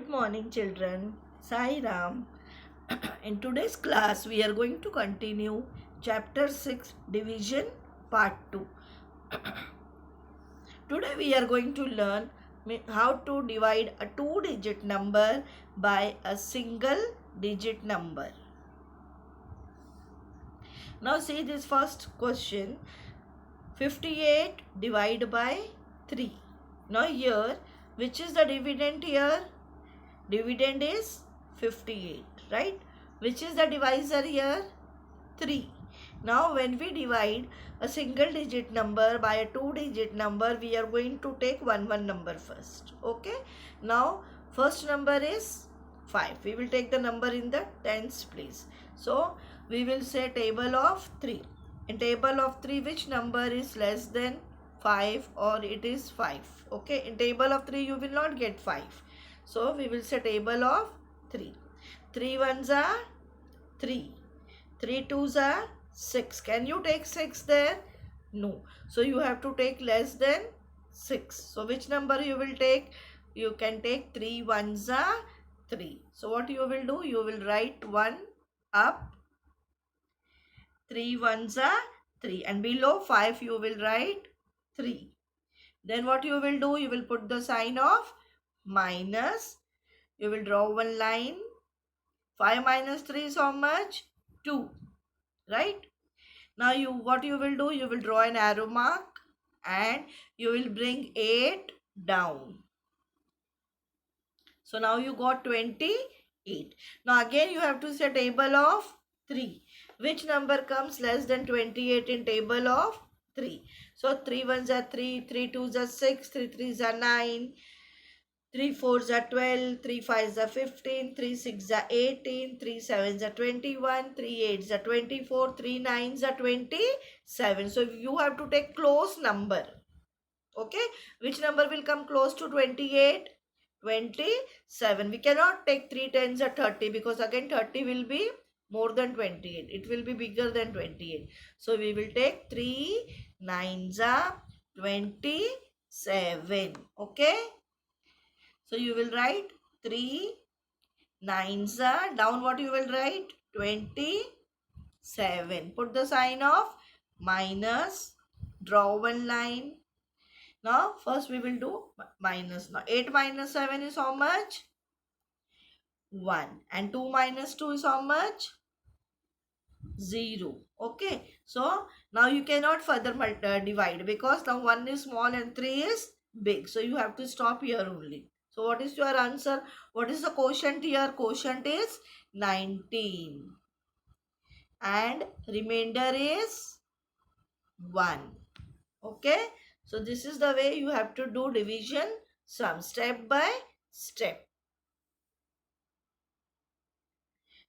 Good morning, children. Sai Ram. In today's class, we are going to continue Chapter 6 Division Part 2. Today, we are going to learn how to divide a two-digit number by a single digit number. Now, see this first question 58 divided by 3. Now, here, which is the dividend here? Dividend is 58, right? Which is the divisor here? 3. Now when we divide a single digit number by a two digit number, we are going to take one number first. Okay. Now first number is 5. We will take the number in the tens place. So we will say table of 3. In table of 3, which number is less than 5 or it is 5? Okay. In table of 3, you will not get 5. So we will say table of 3. 3 ones are 3. 3 twos are 6. Can you take 6 there? No. So you have to take less than 6. So which number you will take? You can take 3 ones are 3. So what you will do? You will write 1 up. 3 ones are 3. And below 5 you will write 3. Then what you will do? You will put the sign of minus. You will draw one line. 5 minus 3 is how much? 2. Right? Now what you will do? You will draw an arrow mark and you will bring 8 down. So now you got 28. Now again you have to say table of 3. Which number comes less than 28 in table of 3? So 3 ones are 3, 3 twos are 6, 3 threes are 9. 3 fours are 12, 3 fives are 15, 3 sixes are 18, 3 sevens are 21, 3 eights are 24, 3 nines are 27. So you have to take close number. Okay. Which number will come close to 28? 27. We cannot take 3 tens or 30 because again 30 will be more than 28. It will be bigger than 28. So we will take 3 nines are 27. Okay. So you will write 3 nines are down what you will write 27. Put the sign of minus. Draw one line. Now first we will do minus. Now 8 minus 7 is how much? 1. And 2 minus 2 is how much? 0. Okay. So now you cannot further divide because now 1 is small and 3 is big. So you have to stop here only. So what is your answer? What is the quotient here? Quotient is 19. And remainder is 1. Okay. So this is the way you have to do division sum step by step.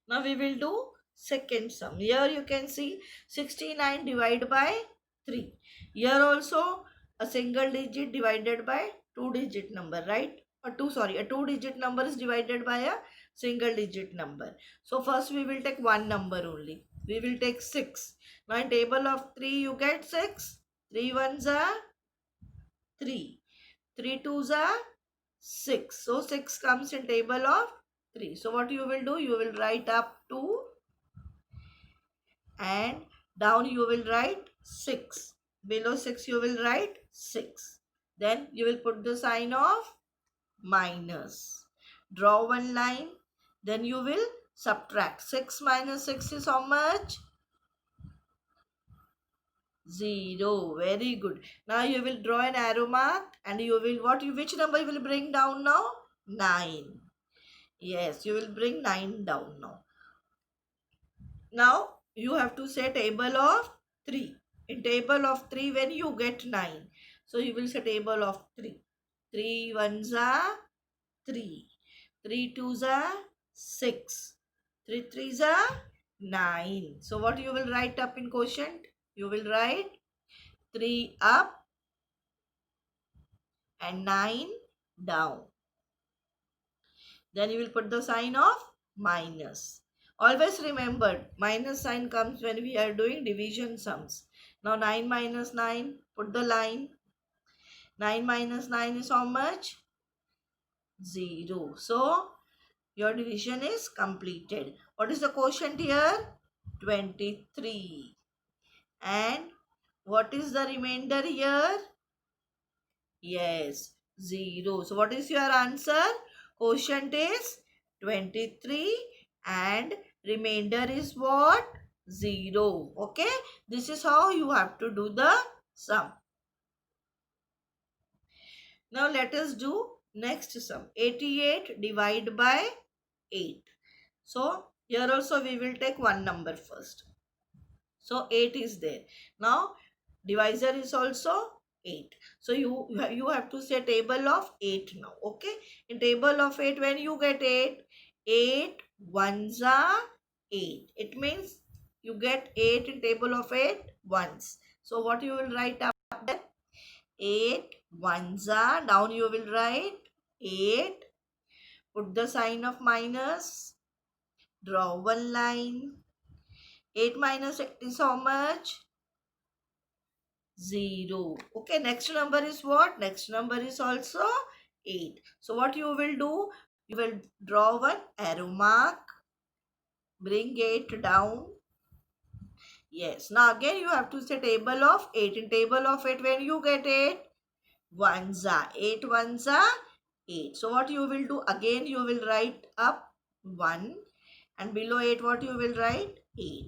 Now we will do second sum. Here you can see 69 divided by 3. Here also a single digit divided by two digit number, right? A two digit number is divided by a single digit number. So first we will take one number only. We will take 6. Now in table of 3 you get 6. 3 ones are 3. 3 twos are 6. So 6 comes in table of 3. So what you will do? You will write up 2 and down you will write 6. Below 6 you will write 6. Then you will put the sign of minus. Draw one line. Then you will subtract. 6 minus 6 is how much? 0. Very good. Now you will draw an arrow mark and you will which number you will bring down now? 9. Yes, you will bring 9 down now. Now you have to say table of 3. In table of 3 when you get 9. So you will say table of 3. 3 ones are 3. 3 twos are 6. 3 threes are 9. So what you will write up in quotient? You will write 3 up and 9 down. Then you will put the sign of minus. Always remember, minus sign comes when we are doing division sums. Now 9 minus 9, put the line. 9 minus 9 is how much? 0. So your division is completed. What is the quotient here? 23. And what is the remainder here? Yes, 0. So what is your answer? Quotient is 23 and remainder is what? 0. Okay. This is how you have to do the sum. Now let us do next sum. 88 divided by 8. So here also we will take one number first. So 8 is there. Now divisor is also 8. So you have to say table of 8 now. Okay. In table of 8, when you get 8, 8 ones are 8. It means you get 8 in table of 8 once. So what you will write up there? 8 ones are, down you will write 8. Put the sign of minus. Draw one line. 8 minus 8 is how much? 0. Okay, next number is what? Next number is also 8. So what you will do? You will draw one arrow mark. Bring 8 down. Yes. Now again you have to say table of 8. In table of 8, when you get 8, ones are 8 ones are 8. So what you will do? Again you will write up 1. And below 8 what you will write? 8.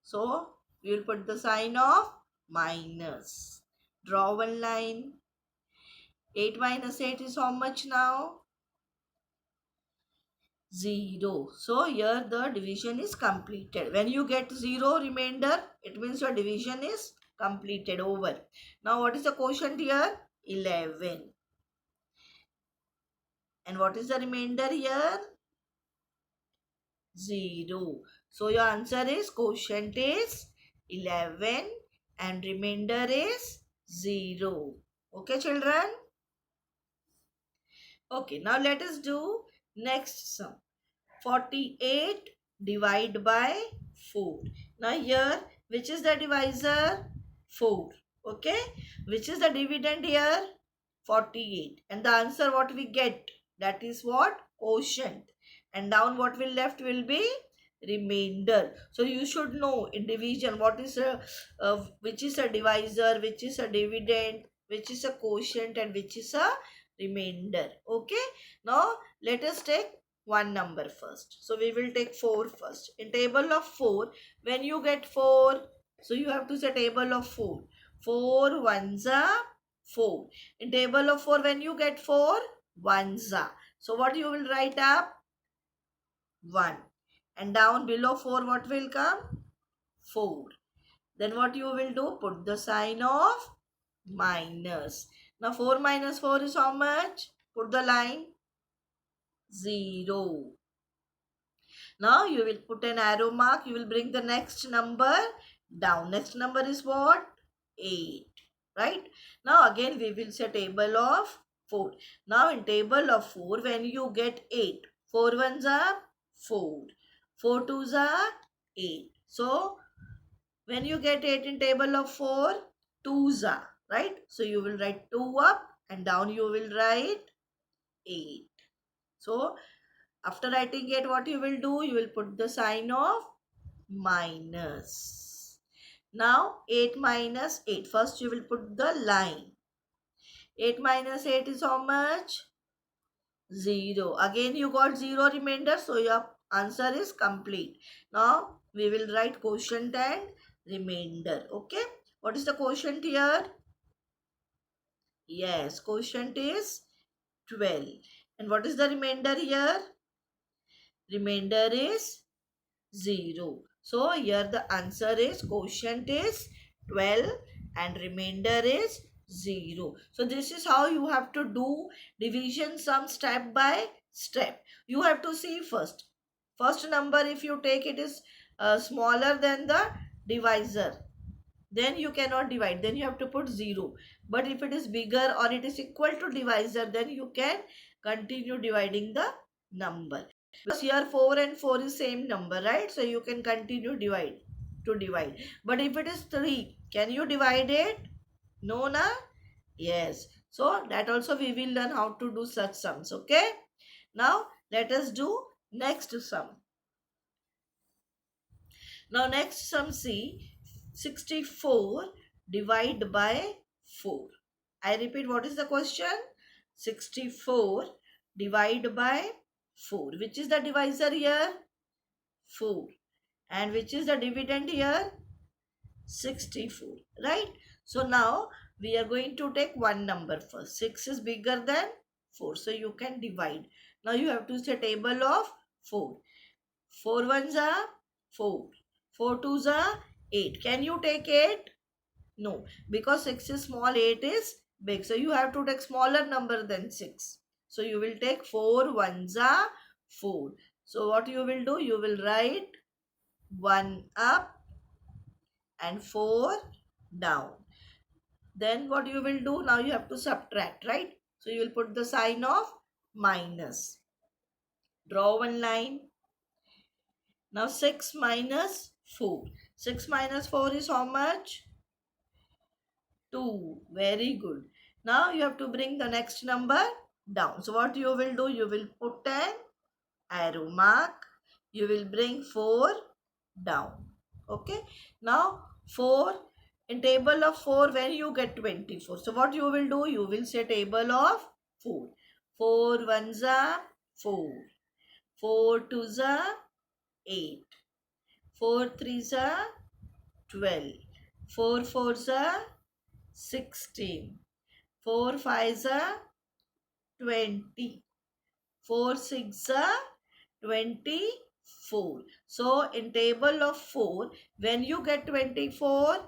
So we will put the sign of minus. Draw one line. 8 minus 8 is how much now? 0. So here the division is completed. When you get 0 remainder, it means your division is completed, over. Now what is the quotient here? 11. And what is the remainder here? 0. So your answer is quotient is 11 and remainder is 0. Okay children? Okay, now let us do next sum. 48 divided by 4. Now here, which is the divisor? 4. Okay. Which is the dividend here? 48. And the answer what we get? That is what? Quotient. And down what will left will be remainder. So you should know in division what is which is a divisor, which is a dividend, which is a quotient, and which is a remainder. Okay. Now let us take one number first. So we will take 4 first. In table of 4, when you get 4, so you have to say table of 4. 4 ones are 4. In table of 4, when you get 4, ones are. So what you will write up? 1. And down below 4 what will come? 4. Then what you will do? Put the sign of minus. Now 4 minus 4 is how much? Put the line. 0. Now you will put an arrow mark. You will bring the next number down. Next number is what? 8. Right? Now again we will say table of 4. Now in table of 4, when you get 8, 4 ones are 4. 4 twos are 8. So when you get 8 in table of 4, twos are. Right? So you will write 2 up and down you will write 8. So after writing it, what you will do? You will put the sign of minus. Now 8 minus 8. First you will put the line. 8 minus 8 is how much? 0. Again you got 0 remainder. So your answer is complete. Now we will write quotient and remainder. Okay. What is the quotient here? Yes. Quotient is 12. And what is the remainder here? Remainder is 0. So here the answer is quotient is 12 and remainder is 0. So this is how you have to do division sum step by step. You have to see first. First number if you take it is smaller than the divisor, then you cannot divide. Then you have to put 0. But if it is bigger or it is equal to divisor, then you can continue dividing the number. Because here 4 and 4 is same number, right? So you can continue divide. But if it is 3, can you divide it? No, na? Yes. So that also we will learn how to do such sums. Okay. Now let us do next sum. Now next sum, see, 64 divide by 4. I repeat, what is the question? 64 divide by 4. Which is the divisor here? 4. And which is the dividend here? 64. Right? So now we are going to take one number first. 6 is bigger than 4. So you can divide. Now you have to say table of 4. 4 ones are 4. 4 twos are 8. Can you take 8? No. Because 6 is small, 8 is big. So you have to take smaller number than 6. So you will take 4 ones are 4. So what you will do? You will write 1 up and 4 down. Then what you will do? Now you have to subtract, right? So you will put the sign of minus. Draw one line. Now 6 minus 4. 6 minus 4 is how much? 2. Very good. Now you have to bring the next number down. So what you will do? You will put an arrow mark. You will bring 4 down. Okay. Now 4, in table of 4 when you get 24. So what you will do? You will say table of 4. 4 ones are 4. 4 twos are 8. 4 threes are 12. 4 fours are 16. 4 fives are 20. 4 six are 24. So in table of 4, when you get 24,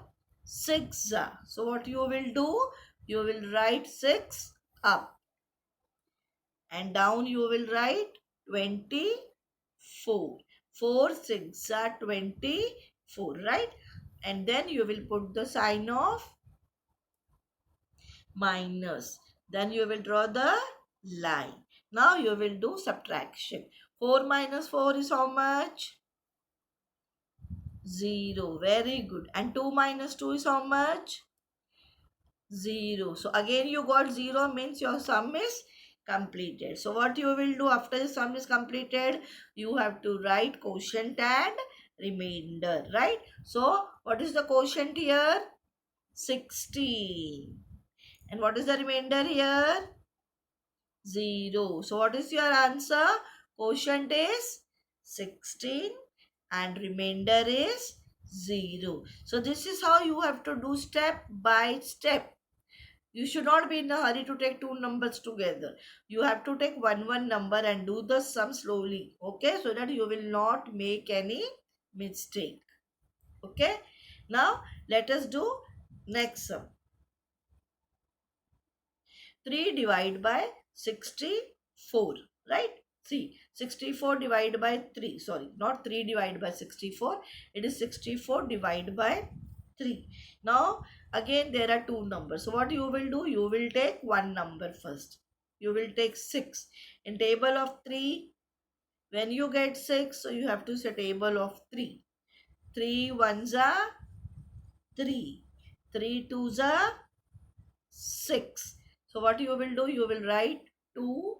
6 are. So what you will do? You will write 6 up. And down you will write 24. 4 6 are 24, right? And then you will put the sign of minus. Then you will draw the line. Now you will do subtraction. 4 minus 4 is how much? 0. Very good. And 2 minus 2 is how much? 0. So again you got 0, means your sum is completed. So what you will do after the sum is completed? You have to write quotient and remainder, right? So what is the quotient here? 16. And what is the remainder here? 0. So what is your answer? Quotient is 16 and remainder is 0. So this is how you have to do step by step. You should not be in a hurry to take two numbers together. You have to take one number and do the sum slowly. Okay, so that you will not make any mistake. Okay, now let us do next sum. 3 divided by 64, right? See, 64 divided by 3. Sorry, not 3 divided by 64. It is 64 divided by 3. Now, again there are two numbers. So, what you will do? You will take one number first. You will take 6. In table of 3, when you get 6, so you have to say table of 3. 3 ones are 3. 3 twos are 6. So what you will do? You will write 2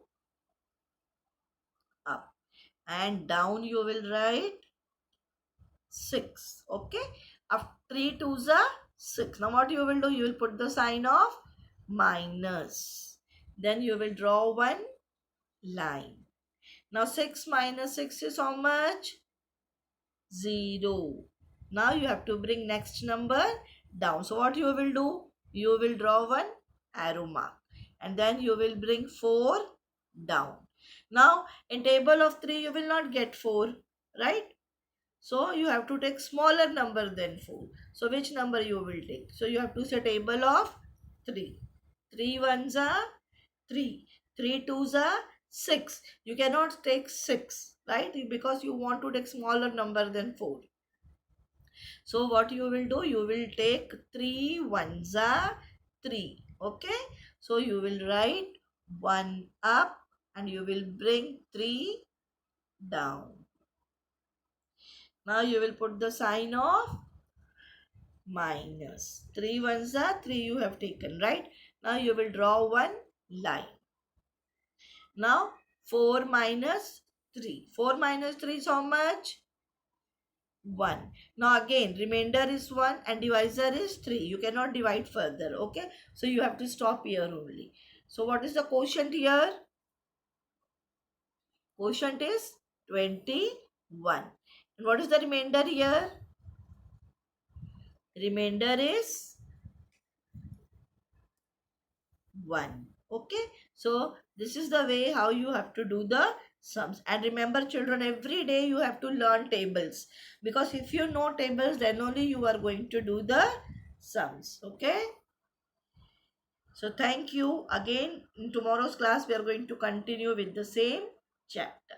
up and down you will write 6. Okay. After 3 twos are 6. Now what you will do? You will put the sign of minus. Then you will draw one line. Now 6 minus 6 is how much? 0. Now you have to bring next number down. So what you will do? You will draw one arrow mark. And then you will bring 4 down. Now in table of 3 you will not get 4, right? So you have to take smaller number than 4. So which number you will take? So you have to say table of 3. 3 ones are 3. 3 twos are 6. You cannot take 6, right? Because you want to take smaller number than 4. So what you will do? You will take 3 ones are 3. Okay. So you will write 1 up and you will bring 3 down. Now you will put the sign of minus. 3 ones are 3 you have taken, right? Now you will draw one line. Now 4 minus 3. 4 minus 3 is how much? 1. Now again remainder is 1 and divisor is 3. You cannot divide further. Okay. So you have to stop here only. So what is the quotient here? Quotient is 21. And what is the remainder here? Remainder is 1. Okay. So this is the way how you have to do the sums. And remember children, every day you have to learn tables. Because if you know tables, then only you are going to do the sums. Okay. So thank you. Again, in tomorrow's class, we are going to continue with the same chapter.